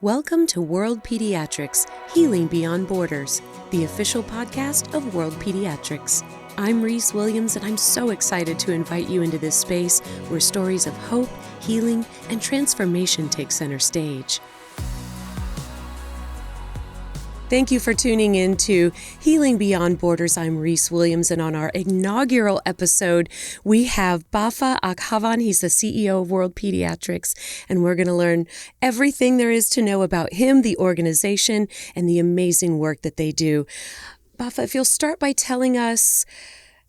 Welcome to World Pediatrics, Healing Beyond Borders, the official podcast of World Pediatrics. I'm Reese Williams, and I'm so excited to invite you into this space where stories of hope, healing, and transformation take center stage. Thank you for tuning in to Healing Beyond Borders. I'm Reese Williams, and on our inaugural episode, we have Vafa Akhavan. He's the CEO of World Pediatrics, and we're going to learn everything there is to know about him, the organization, and the amazing work that they do. Vafa, if you'll start by telling us,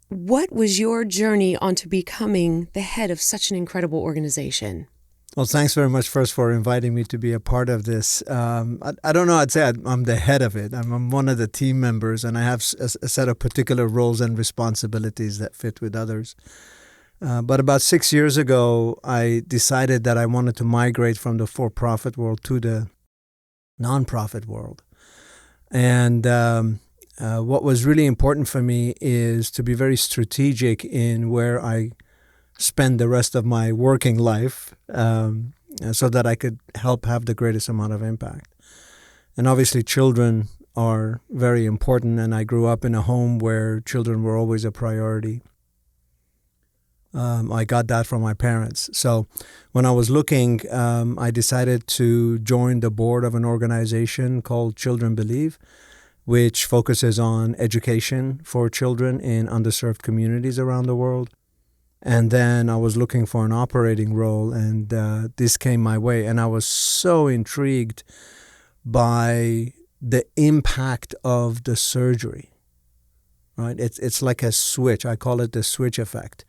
what was your journey onto becoming the head of such an incredible organization? Well, thanks very much first for inviting me to be a part of this. I don't know, I'd say I'm the head of it. I'm one of the team members, and I have a set of particular roles and responsibilities that fit with others. But about 6 years ago, I decided that I wanted to migrate from the for-profit world to the nonprofit world. And what was really important for me is to be very strategic in where I spend the rest of my working life so that I could help have the greatest amount of impact. And obviously children are very important, and I grew up in a home where children were always a priority. I got that from my parents. So when I was looking, I decided to join the board of an organization called Children Believe, which focuses on education for children in underserved communities around the world. And then I was looking for an operating role, and this came my way. And I was so intrigued by the impact of the surgery, right? It's like a switch. I call it the switch effect,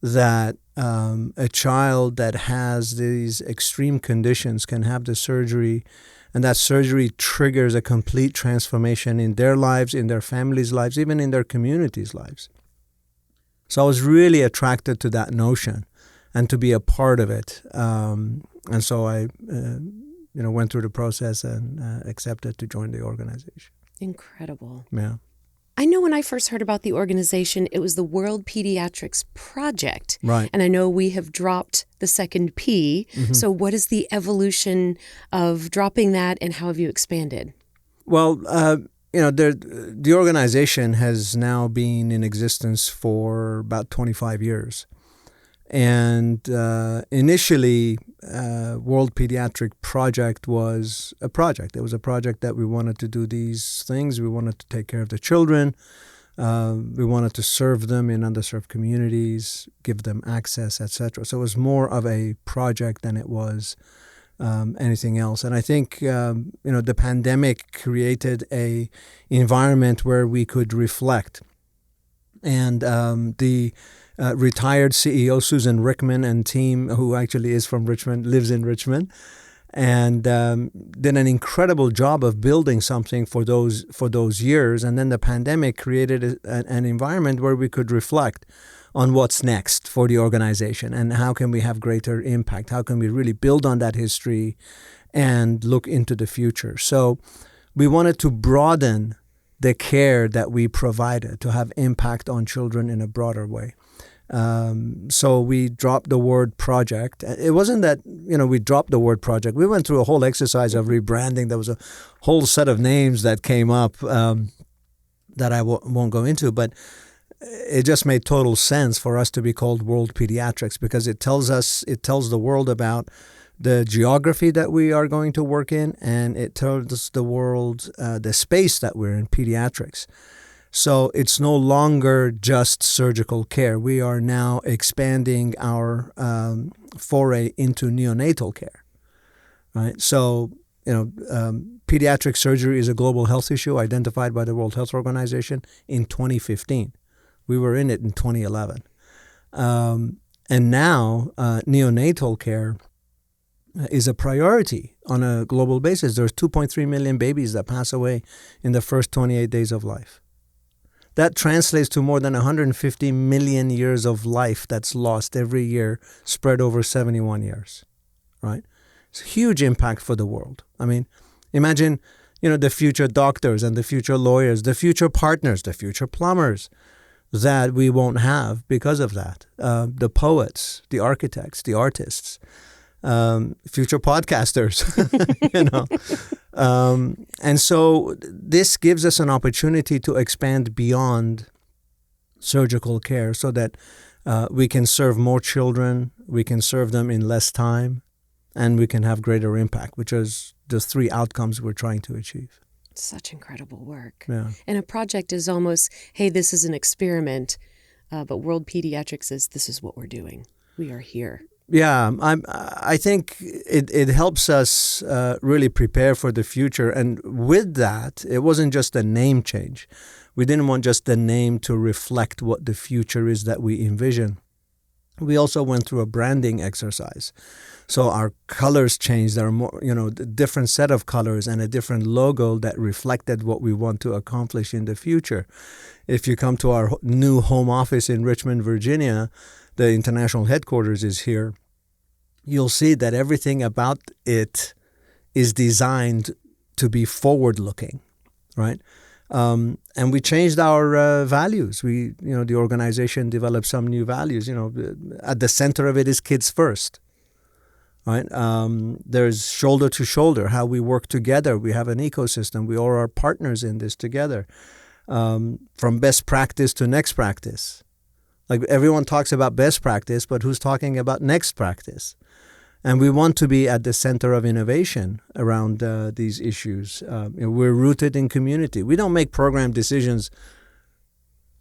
that a child that has these extreme conditions can have the surgery, and that surgery triggers a complete transformation in their lives, in their families' lives, even in their communities' lives. So I was really attracted to that notion and to be a part of it. And so I went through the process and accepted to join the organization. Incredible. Yeah. I know when I first heard about the organization, it was the World Pediatrics Project. Right. And I know we have dropped the second P. Mm-hmm. So what is the evolution of dropping that, and how have you expanded? Well, the organization has now been in existence for about 25 years. And initially, World Pediatric Project was a project. It was a project that we wanted to do these things. We wanted to take care of the children. We wanted to serve them in underserved communities, give them access, etc. So it was more of a project than it was anything else. And I think, the pandemic created a environment where we could reflect. And the retired CEO, Susan Rickman, and team, who actually is from Richmond, lives in Richmond, and did an incredible job of building something for those years. And then the pandemic created an environment where we could reflect on what's next for the organization and how can we have greater impact? How can we really build on that history and look into the future? So we wanted to broaden the care that we provided to have impact on children in a broader way. So we dropped the word project. It wasn't that, we dropped the word project. We went through a whole exercise of rebranding. There was a whole set of names that came up that I won't go into, but it just made total sense for us to be called World Pediatrics, because it tells the world about the geography that we are going to work in, and it tells the world the space that we're in, pediatrics. So it's no longer just surgical care. We are now expanding our foray into neonatal care, right? So, pediatric surgery is a global health issue identified by the World Health Organization in 2015. We were in it in 2011. And now neonatal care is a priority on a global basis. There's 2.3 million babies that pass away in the first 28 days of life. That translates to more than 150 million years of life that's lost every year, spread over 71 years, right? It's a huge impact for the world. I mean, imagine, the future doctors and the future lawyers, the future partners, the future plumbers that we won't have because of that. The poets, the architects, the artists. future podcasters, you know. And so this gives us an opportunity to expand beyond surgical care so that we can serve more children, we can serve them in less time, and we can have greater impact, which is the three outcomes we're trying to achieve. Such incredible work. Yeah. And a project is almost, hey, this is an experiment, but World Pediatrics is, this is what we're doing. We are here. Yeah, I think it helps us really prepare for the future. And with that, it wasn't just a name change. We didn't want just the name to reflect what the future is that we envision. We also went through a branding exercise. So our colors changed. There are more, a different set of colors and a different logo that reflected what we want to accomplish in the future. If you come to our new home office in Richmond, Virginia, the international headquarters is here, you'll see that everything about it is designed to be forward-looking, right? And we changed our values. The organization developed some new values. At the center of it is kids first, right? There's shoulder to shoulder, how we work together. We have an ecosystem. We all are partners in this together. From best practice to next practice. Like everyone talks about best practice, but who's talking about next practice? And we want to be at the center of innovation around these issues. We're rooted in community. We don't make program decisions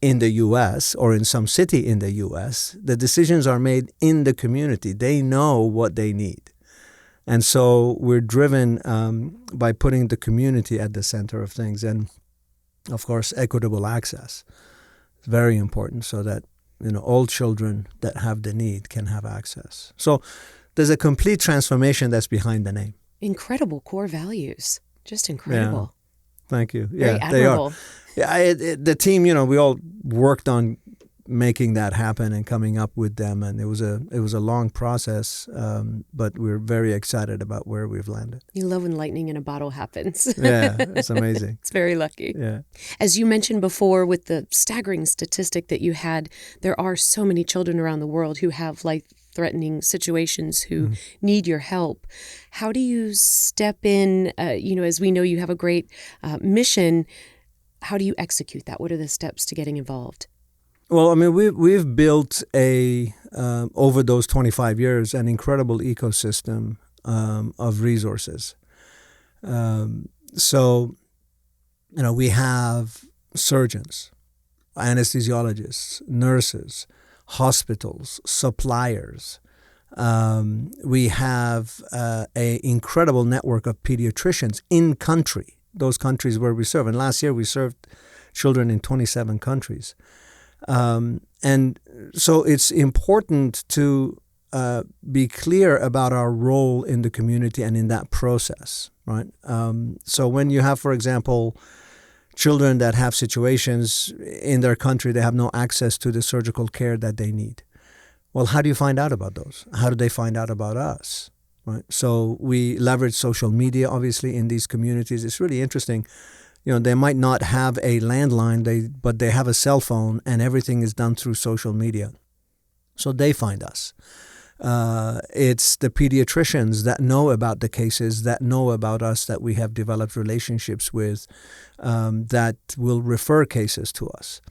in the U.S. or in some city in the U.S. The decisions are made in the community. They know what they need. And so we're driven by putting the community at the center of things. And, of course, equitable access is very important so that all children that have the need can have access. So there's a complete transformation that's behind the name. Incredible core values. Just incredible. Yeah. Thank you. Very admirable. They are. Yeah, the team, we all worked on making that happen and coming up with them, and it was a long process, but we're very excited about where we've landed. You love when lightning in a bottle happens. Yeah, it's amazing. It's very lucky. Yeah. As you mentioned before, with the staggering statistic that you had, there are so many children around the world who have life-threatening situations who need your help. How do you step in, as we know you have a great mission, how do you execute that? What are the steps to getting involved? Well, I mean, we've built over those 25 years, an incredible ecosystem of resources. So, we have surgeons, anesthesiologists, nurses, hospitals, suppliers. We have an incredible network of pediatricians in country, those countries where we serve. And last year we served children in 27 countries. And so it's important to be clear about our role in the community and in that process, right? So when you have, for example, children that have situations in their country, they have no access to the surgical care that they need. Well, how do you find out about those? How do they find out about us, right? So we leverage social media, obviously, in these communities. It's really interesting. They might not have a landline, but they have a cell phone, and everything is done through social media. So they find us. It's the pediatricians that know about the cases, that know about us, that we have developed relationships with, that will refer cases to us.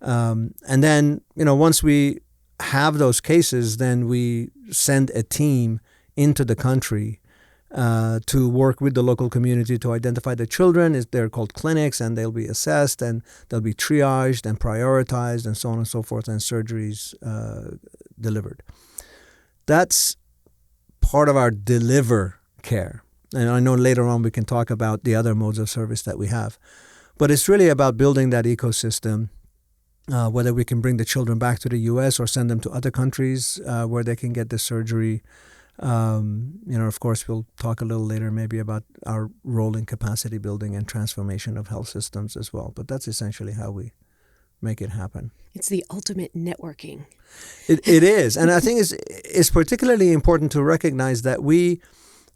And then, once we have those cases, then we send a team into the country to work with the local community to identify the children. They're called clinics, and they'll be assessed, and they'll be triaged and prioritized, and so on and so forth, and surgeries delivered. That's part of our deliver care. And I know later on we can talk about the other modes of service that we have. But it's really about building that ecosystem, whether we can bring the children back to the U.S. or send them to other countries where they can get the surgery. Of course, we'll talk a little later maybe about our role in capacity building and transformation of health systems as well. But that's essentially how we make it happen. It's the ultimate networking. It is. And I think it's particularly important to recognize that we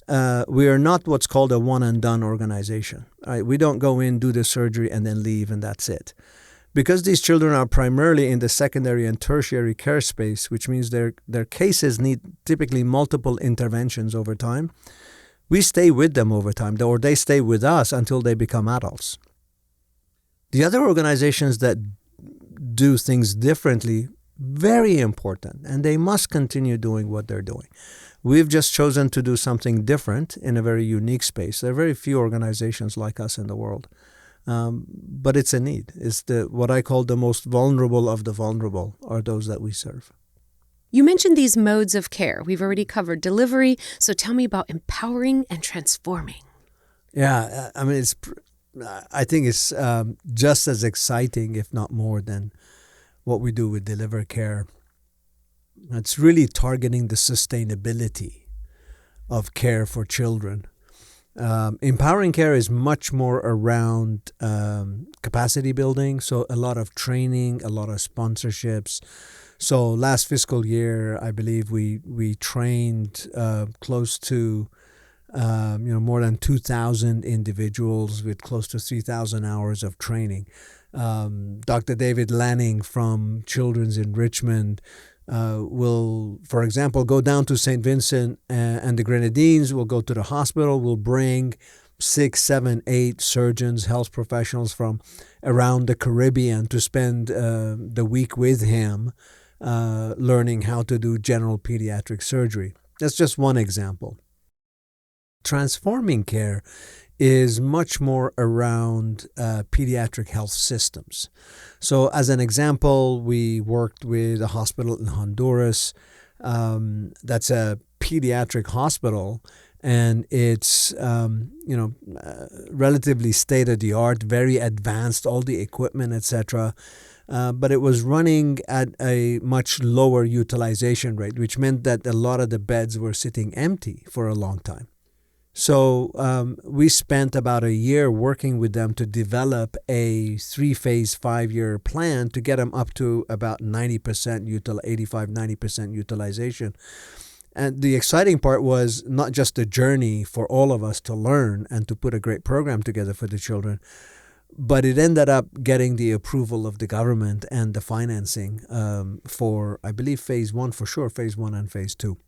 are not what's called a one-and-done organization. Right? We don't go in, do the surgery, and then leave, and that's it. Because these children are primarily in the secondary and tertiary care space, which means their cases need typically multiple interventions over time, we stay with them over time, or they stay with us until they become adults. The other organizations that do things differently, very important, and they must continue doing what they're doing. We've just chosen to do something different in a very unique space. There are very few organizations like us in the world. But it's a need. It's what I call the most vulnerable of the vulnerable are those that we serve. You mentioned these modes of care. We've already covered delivery, so tell me about empowering and transforming. Yeah, I mean, I think it's just as exciting, if not more, than what we do with deliver care. It's really targeting the sustainability of care for children. Empowering care is much more around capacity building, so a lot of training, a lot of sponsorships. So last fiscal year, I believe we trained close to more than 2,000 individuals with close to 3,000 hours of training. Dr. David Lanning from Children's Enrichment will, for example, go down to St. Vincent and the Grenadines, will go to the hospital, will bring 6, 7, 8 surgeons, health professionals from around the Caribbean to spend the week with him learning how to do general pediatric surgery. That's just one example. Transforming care is much more around pediatric health systems. So as an example, we worked with a hospital in Honduras. That's a pediatric hospital, and it's relatively state-of-the-art, very advanced, all the equipment, etc. But it was running at a much lower utilization rate, which meant that a lot of the beds were sitting empty for a long time. So we spent about a year working with them to develop a 3-phase, 5-year plan to get them up to about 85-90% utilization. And the exciting part was not just the journey for all of us to learn and to put a great program together for the children, but it ended up getting the approval of the government and the financing for, I believe, phase 1 for sure, phase 1 and phase 2.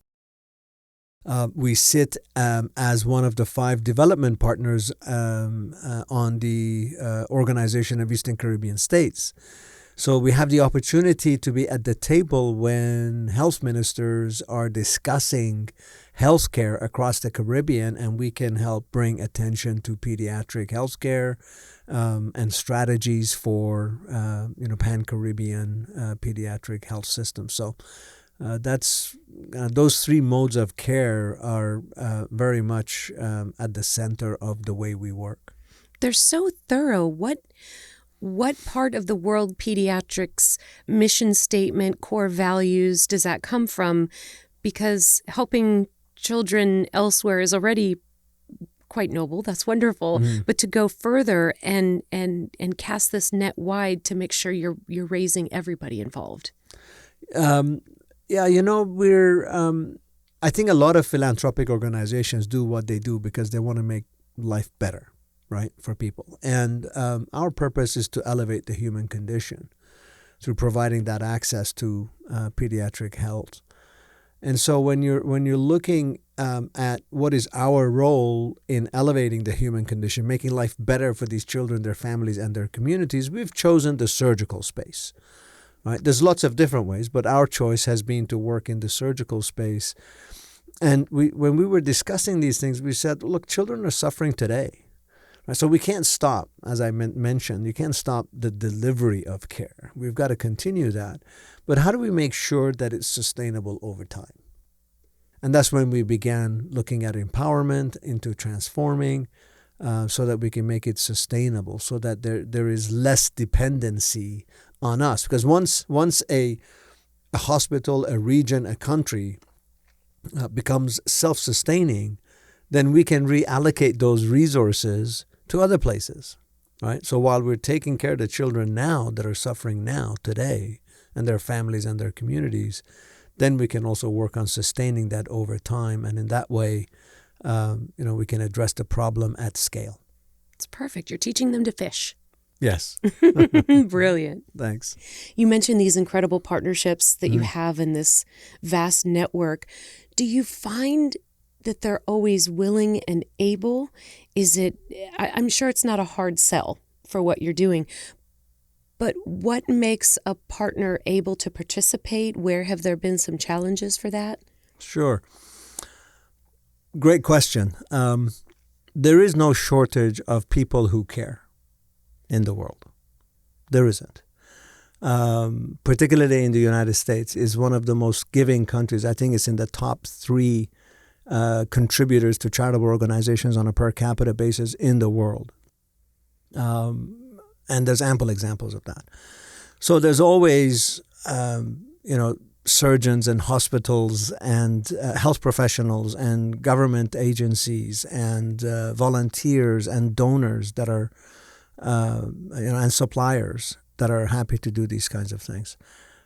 We sit as one of the 5 development partners on the Organization of Eastern Caribbean States. So we have the opportunity to be at the table when health ministers are discussing healthcare across the Caribbean, and we can help bring attention to pediatric healthcare and strategies for pan-Caribbean pediatric health systems. So that's those 3 modes of care are very much at the center of the way we work. They're so thorough. What part of the World Pediatrics mission statement, core values does that come from? Because helping children elsewhere is already quite noble. That's wonderful. Mm-hmm. But to go further and cast this net wide to make sure you're raising everybody involved. We're I think a lot of philanthropic organizations do what they do because they want to make life better, right, for people. And our purpose is to elevate the human condition through providing that access to pediatric health. And so when you're looking at what is our role in elevating the human condition, making life better for these children, their families, and their communities, we've chosen the surgical space. Right? There's lots of different ways, but our choice has been to work in the surgical space. And when we were discussing these things, we said, look, children are suffering today. Right? So we can't stop, as I mentioned, you can't stop the delivery of care. We've got to continue that. But how do we make sure that it's sustainable over time? And that's when we began looking at empowerment into transforming so that we can make it sustainable, so that there is less dependency on us. Because once a hospital, a region, a country becomes self-sustaining, then we can reallocate those resources to other places, right? So while we're taking care of the children now that are suffering now, today, and their families and their communities, then we can also work on sustaining that over time. And in that way, we can address the problem at scale. It's perfect. You're teaching them to fish. Yes. Brilliant. Thanks. You mentioned these incredible partnerships that you have in this vast network. Do you find that they're always willing and able? I'm sure it's not a hard sell for what you're doing, but what makes a partner able to participate? Where have there been some challenges for that? Sure. Great question. There is no shortage of people who care in the world. There isn't. Particularly in the United States, is one of the most giving countries. I think it's in the top 3 contributors to charitable organizations on a per capita basis in the world. And there's ample examples of that. So there's always, surgeons and hospitals and health professionals and government agencies and volunteers and donors that are, and suppliers that are happy to do these kinds of things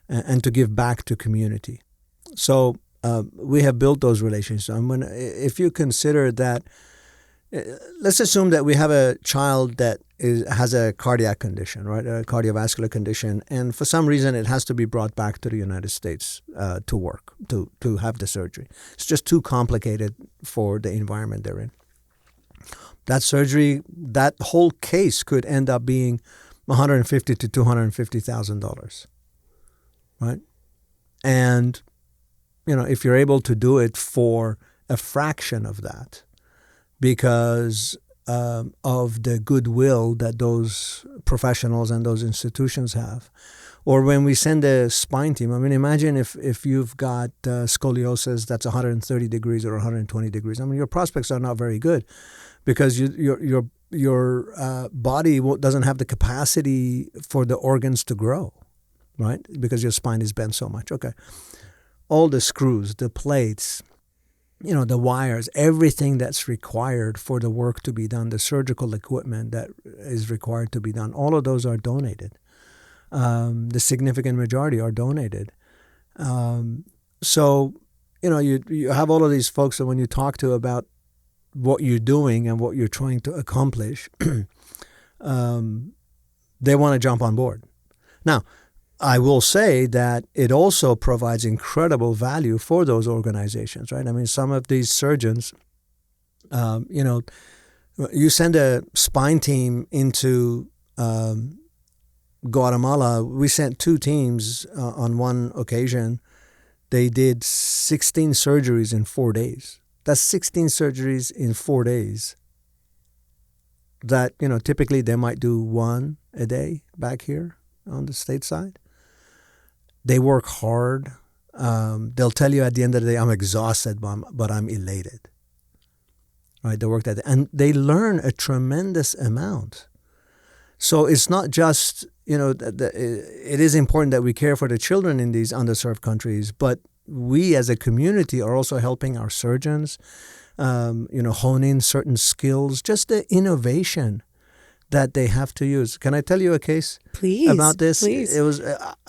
and to give back to community. So we have built those relationships. If you consider that, let's assume that we have a child that has a cardiac condition, right, a cardiovascular condition, and for some reason it has to be brought back to the United States to work, to have the surgery. It's just too complicated for the environment they're in. That surgery, that whole case could end up being $150,000 to $250,000, right? And if you're able to do it for a fraction of that, because of the goodwill that those professionals and those institutions have. Or when we send a spine team, imagine if you've got scoliosis that's 130 degrees or 120 degrees. Your prospects are not very good because your body doesn't have the capacity for the organs to grow, right? Because your spine is bent so much. Okay. All the screws, the plates, the wires, everything that's required for the work to be done, the surgical equipment that is required to be done, all of those are donated. The significant majority are donated. So, you have all of these folks that when you talk to about what you're doing and what you're trying to accomplish, they want to jump on board. Now, I will say that it also provides incredible value for those organizations, right? Some of these surgeons, you send a spine team into Guatemala. We sent 2 teams on one occasion. They did 16 surgeries in 4 days. That's 16 surgeries in 4 days. That, typically they might do 1 a day back here on the state side. They work hard. They'll tell you at the end of the day, I'm exhausted, but I'm elated. Right? They work that day. And they learn a tremendous amount. So it's not just, it is important that we care for the children in these underserved countries, but we as a community are also helping our surgeons, hone in certain skills, just the innovation that they have to use. Can I tell you a case about this? Please. It was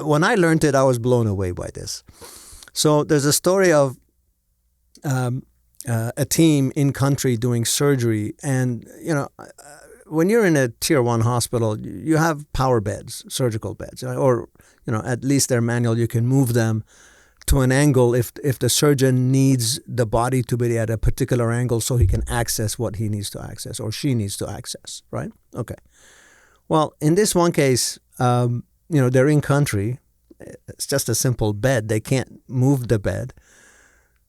when I learned it, I was blown away by this. So there's a story of a team in country doing surgery, and when you're in a tier 1 hospital, you have power beds, surgical beds, or at least they're manual. You can move them to an angle if the surgeon needs the body to be at a particular angle so he can access what he needs to access or she needs to access, right? Okay. Well, in this one case, they're in country. It's just a simple bed. They can't move the bed.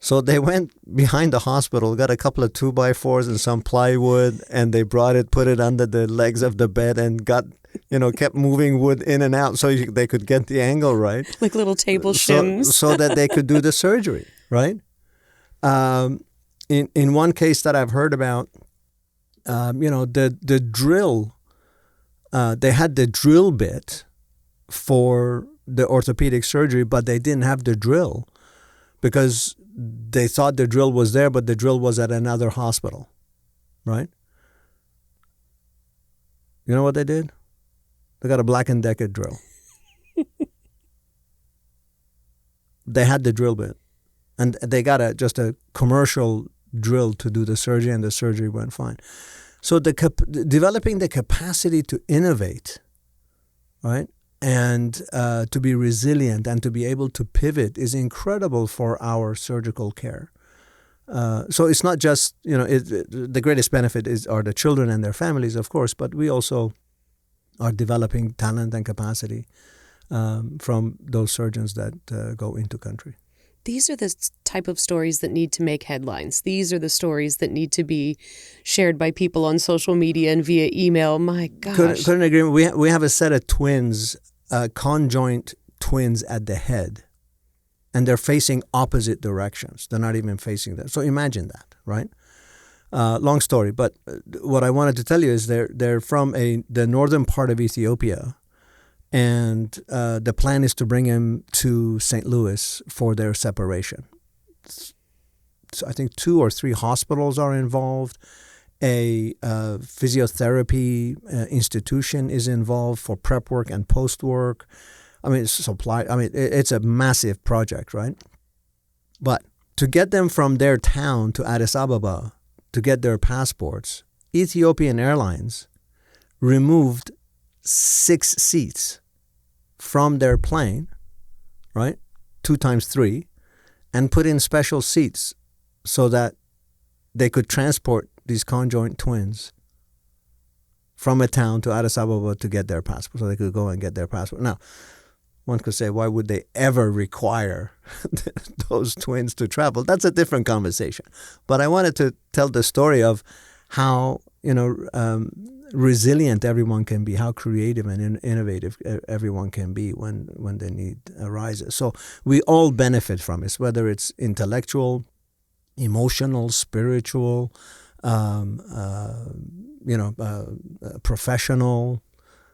So they went behind the hospital, got a couple of 2x4s and some plywood, and they brought it, put it under the legs of the bed and kept moving wood in and out so they could get the angle right. Like little table shims. So that they could do the surgery, right? In one case that I've heard about, the drill, they had the drill bit for the orthopedic surgery, but they didn't have the drill because they thought the drill was there, but the drill was at another hospital, right? You know what they did? They got a Black & Decker drill. They had the drill bit, and they got just a commercial drill to do the surgery, and the surgery went fine. So developing the capacity to innovate right? And to be resilient and to be able to pivot is incredible for our surgical care. So it's not just, the greatest benefit are the children and their families, of course, but we also are developing talent and capacity from those surgeons that go into country. These are the type of stories that need to make headlines. These are the stories that need to be shared by people on social media and via email. My gosh. Couldn't agree. We have a set of twins, conjoint twins at the head, and they're facing opposite directions. They're not even facing that. So imagine that, right? Long story, but what I wanted to tell you is they're from the northern part of Ethiopia, and the plan is to bring him to St. Louis for their separation. So I think 2 or 3 hospitals are involved. A physiotherapy institution is involved for prep work and post work. I mean, it's a massive project, right? But to get them from their town to Addis Ababa to get their passports, Ethiopian Airlines removed 6 seats from their plane, right? 2 times 3, and put in special seats so that they could transport these conjoint twins from a town to Addis Ababa to get their passport, so they could go and get their passport. Now, one could say, why would they ever require those twins to travel? That's a different conversation. But I wanted to tell the story of how, resilient everyone can be, how creative and innovative everyone can be when the need arises. So we all benefit from it, whether it's intellectual, emotional, spiritual, professional.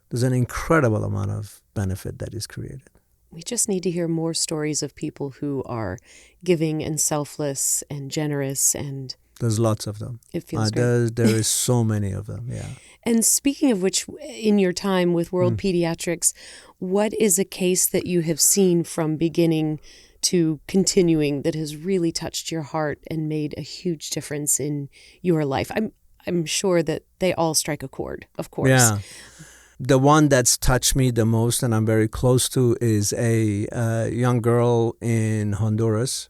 There's an incredible amount of benefit that is created. We just need to hear more stories of people who are giving and selfless and generous, and there's lots of them. It feels great. There is so many of them, yeah. And speaking of which, in your time with World Pediatrics, what is a case that you have seen from beginning to continuing that has really touched your heart and made a huge difference in your life? I'm sure that they all strike a chord, of course. Yeah. The one that's touched me the most and I'm very close to is a young girl in Honduras.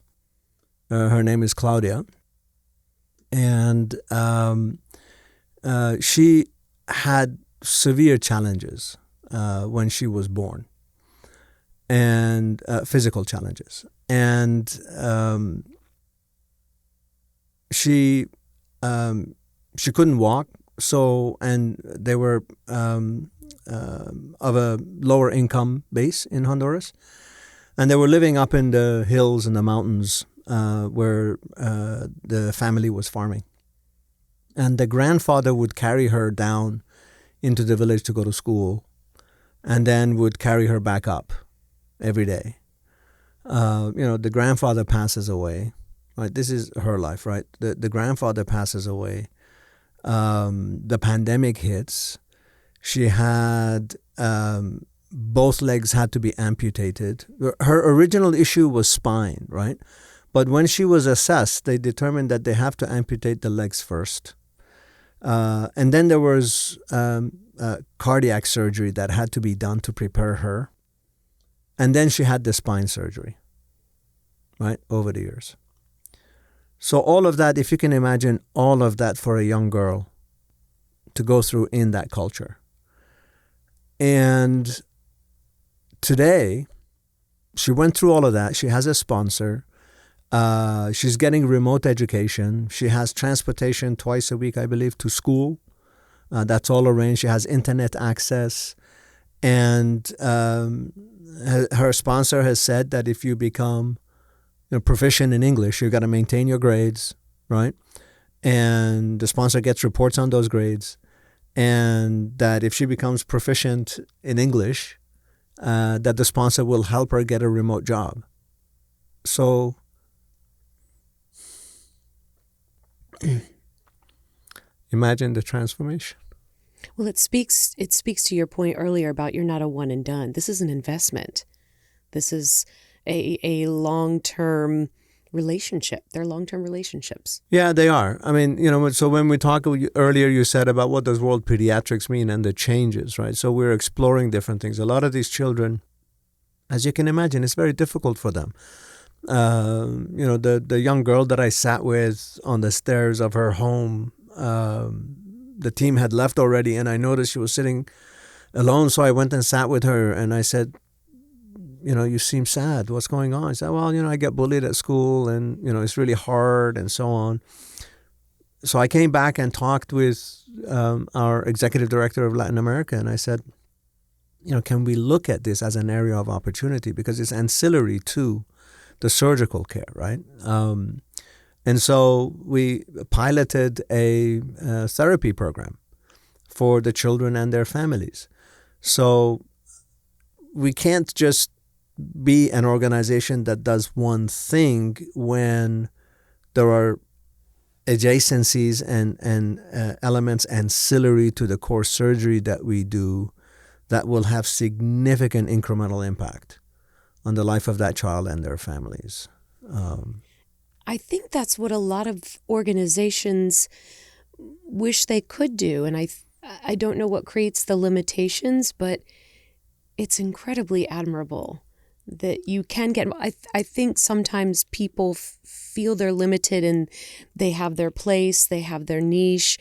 Her name is Claudia. And she had severe challenges when she was born, and physical challenges. And she couldn't walk. And they were of a lower income base in Honduras. And they were living up in the hills and the mountains where the family was farming. And the grandfather would carry her down into the village to go to school and then would carry her back up every day. The grandfather passes away. Right? This is her life, right? The grandfather passes away. The pandemic hits. She had both legs had to be amputated. Her original issue was spine, right? But when she was assessed, they determined that they have to amputate the legs first. And then there was cardiac surgery that had to be done to prepare her. And then she had the spine surgery, right, over the years. So all of that, if you can imagine all of that for a young girl to go through in that culture. And today, she went through all of that. She has a sponsor. She's getting remote education. She has transportation twice a week, I believe, to school. That's all arranged. She has internet access. And her sponsor has said that if you become proficient in English, you got to maintain your grades, right? And the sponsor gets reports on those grades. And that if she becomes proficient in English, that the sponsor will help her get a remote job. So imagine the transformation. Well, it speaks to your point earlier about you're not a one and done. This is an investment. This is a long-term relationship, their long-term relationships. Yeah, they are. I mean, so when we talked earlier, you said about what does World Pediatrics mean and the changes, right? So we're exploring different things. A lot of these children, as you can imagine, it's very difficult for them. The young girl that I sat with on the stairs of her home, the team had left already, and I noticed she was sitting alone. So I went and sat with her, and I said, you seem sad. What's going on? I said, well, I get bullied at school, and, it's really hard and so on. So I came back and talked with our executive director of Latin America, and I said, can we look at this as an area of opportunity? Because it's ancillary to the surgical care, right? And so we piloted a therapy program for the children and their families. So we can't just be an organization that does one thing when there are adjacencies and elements ancillary to the core surgery that we do that will have significant incremental impact on the life of that child and their families. I think that's what a lot of organizations wish they could do. And I don't know what creates the limitations, but it's incredibly admirable that you can get. I think sometimes people feel they're limited and they have their place, they have their niche,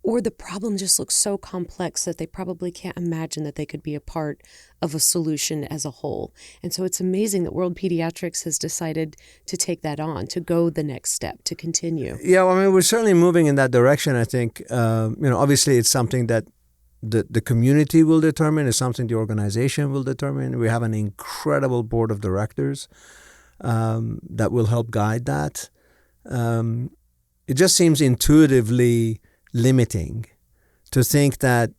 or the problem just looks so complex that they probably can't imagine that they could be a part of a solution as a whole. And so it's amazing that World Pediatrics has decided to take that on, to go the next step, to continue. Yeah, well, I mean, we're certainly moving in that direction, I think. Obviously it's something that the community will determine. It's something the organization will determine. We have an incredible board of directors that will help guide that. It just seems intuitively limiting to think that,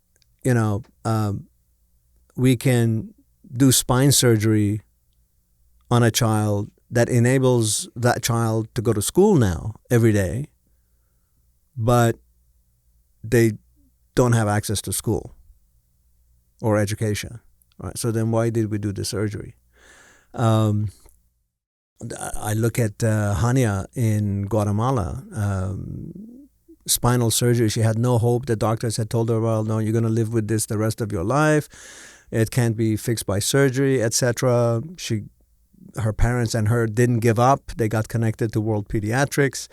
we can do spine surgery on a child that enables that child to go to school now every day, but they don't have access to school or education. Right? So then why did we do the surgery? I look at Hania in Guatemala, spinal surgery. She had no hope. The doctors had told her, well, no, you're going to live with this the rest of your life. It can't be fixed by surgery, etc. Her parents and her didn't give up. They got connected to World Pediatrics.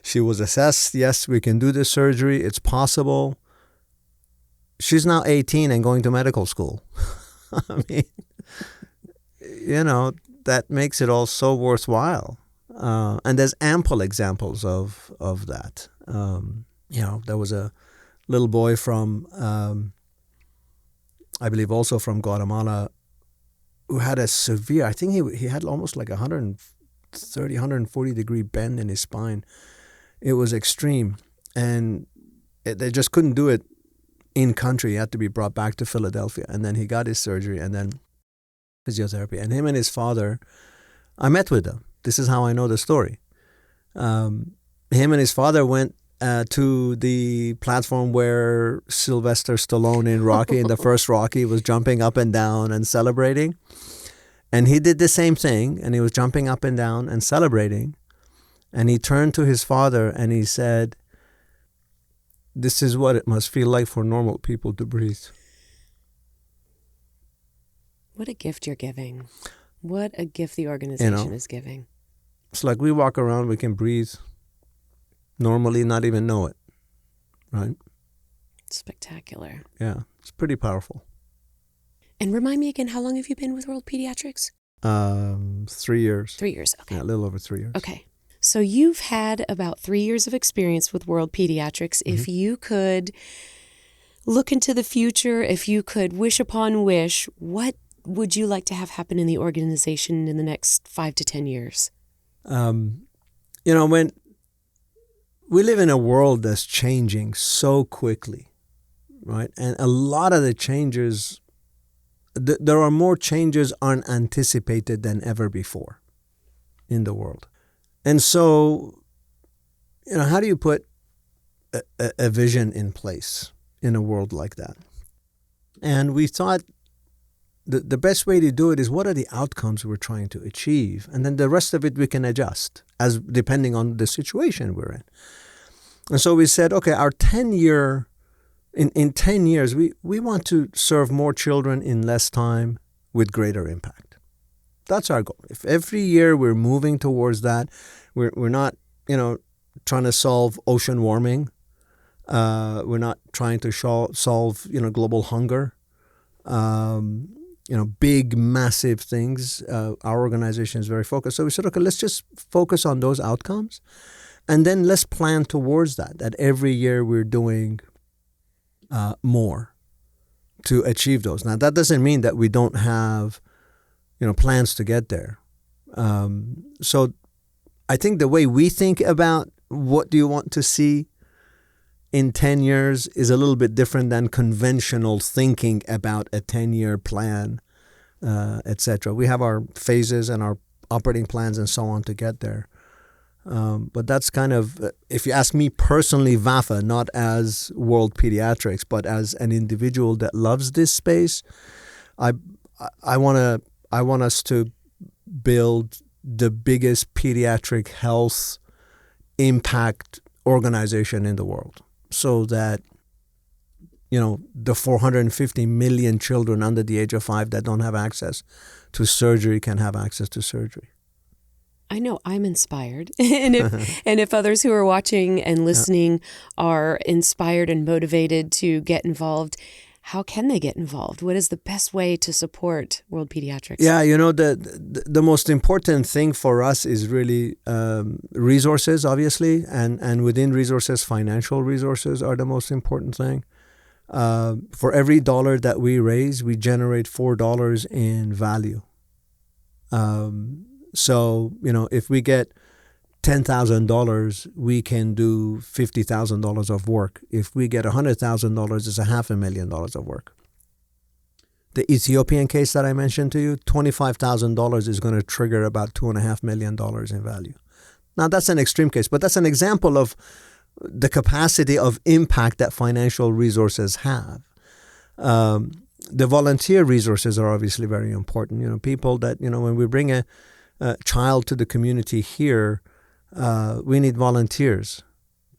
She was assessed. Yes, we can do this surgery. It's possible. She's now 18 and going to medical school. I mean, that makes it all so worthwhile. And there's ample examples of that. There was a little boy from, I believe also from Guatemala, who had a severe, I think he had almost like 130, 140 degree bend in his spine. It was extreme. And they just couldn't do it in country. He had to be brought back to Philadelphia. And then he got his surgery and then physiotherapy. And him and his father, I met with them. This is how I know the story. Him and his father went to the platform where Sylvester Stallone in Rocky, in the first Rocky, was jumping up and down and celebrating. And he did the same thing, and he was jumping up and down and celebrating. And he turned to his father and he said, this is what it must feel like for normal people to breathe. What a gift you're giving. What a gift the organization is giving. It's like we walk around, we can breathe normally, not even know it, right? Spectacular. Yeah, it's pretty powerful. And remind me again, how long have you been with World Pediatrics? 3 years. 3 years, okay. Yeah, a little over 3 years. Okay. So you've had about 3 years of experience with World Pediatrics. Mm-hmm. If you could look into the future, if you could wish upon wish, what would you like to have happen in the organization in the next 5 to 10 years? When we live in a world that's changing so quickly, right? And a lot of the changes, there are more changes unanticipated than ever before in the world. And so, how do you put a vision in place in a world like that? And we thought the best way to do it is, what are the outcomes we're trying to achieve? And then the rest of it we can adjust as depending on the situation we're in. And so we said, okay, our 10-year, in 10 years, we want to serve more children in less time with greater impact. That's our goal. If every year we're moving towards that, we're not, trying to solve ocean warming. We're not trying to solve, global hunger. Big, massive things. Our organization is very focused. So we said, okay, let's just focus on those outcomes. And then let's plan towards that every year we're doing more to achieve those. Now, that doesn't mean that we don't have, plans to get there. So I think the way we think about what do you want to see in 10 years is a little bit different than conventional thinking about a 10-year plan, etc. We have our phases and our operating plans and so on to get there. But that's kind of, if you ask me personally, Vafa, not as World Pediatrics, but as an individual that loves this space, I want us to build the biggest pediatric health impact organization in the world, so that the 450 million children under the age of 5 that don't have access to surgery can have access to surgery. I know I'm inspired. and if others who are watching and listening are inspired and motivated to get involved, how can they get involved? What is the best way to support World Pediatrics? Yeah, the most important thing for us is really resources, obviously, and within resources, financial resources are the most important thing. For every dollar that we raise, we generate $4 in value. So, if we get $10,000, we can do $50,000 of work. If we get $100,000, it's $500,000 of work. The Ethiopian case that I mentioned to you, $25,000 is going to trigger about $2.5 million in value. Now, that's an extreme case, but that's an example of the capacity of impact that financial resources have. The volunteer resources are obviously very important. People that, when we bring a child to the community here, we need volunteers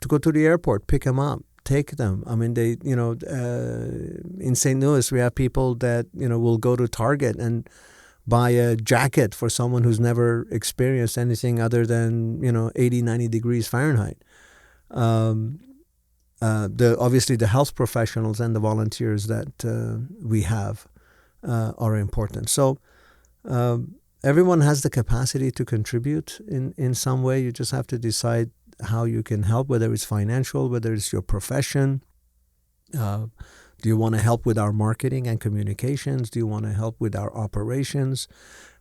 to go to the airport, pick them up, take them. I mean, in St. Louis, we have people that, will go to Target and buy a jacket for someone who's never experienced anything other than, 80, 90 degrees Fahrenheit. Obviously, the health professionals and the volunteers that we have are important. So everyone has the capacity to contribute in some way. You just have to decide how you can help, whether it's financial, whether it's your profession. Do you want to help with our marketing and communications? Do you want to help with our operations?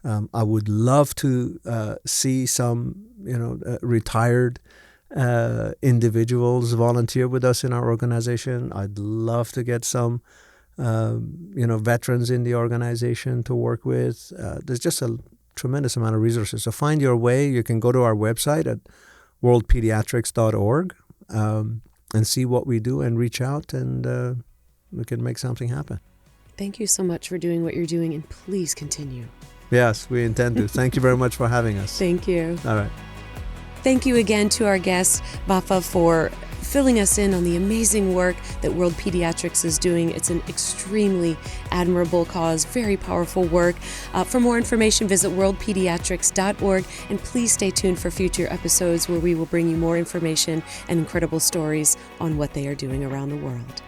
I would love to see some, retired individuals volunteer with us in our organization. I'd love to get some veterans in the organization to work with. There's just a tremendous amount of resources. So find your way. You can go to our website at worldpediatrics.org and see what we do and reach out, and we can make something happen. Thank you so much for doing what you're doing, and please continue. Yes, we intend to. Thank you very much for having us. Thank you. All right. Thank you again to our guest, Vafa, for filling us in on the amazing work that World Pediatrics is doing. It's an extremely admirable cause, very powerful work. For more information, visit worldpediatrics.org, and please stay tuned for future episodes where we will bring you more information and incredible stories on what they are doing around the world.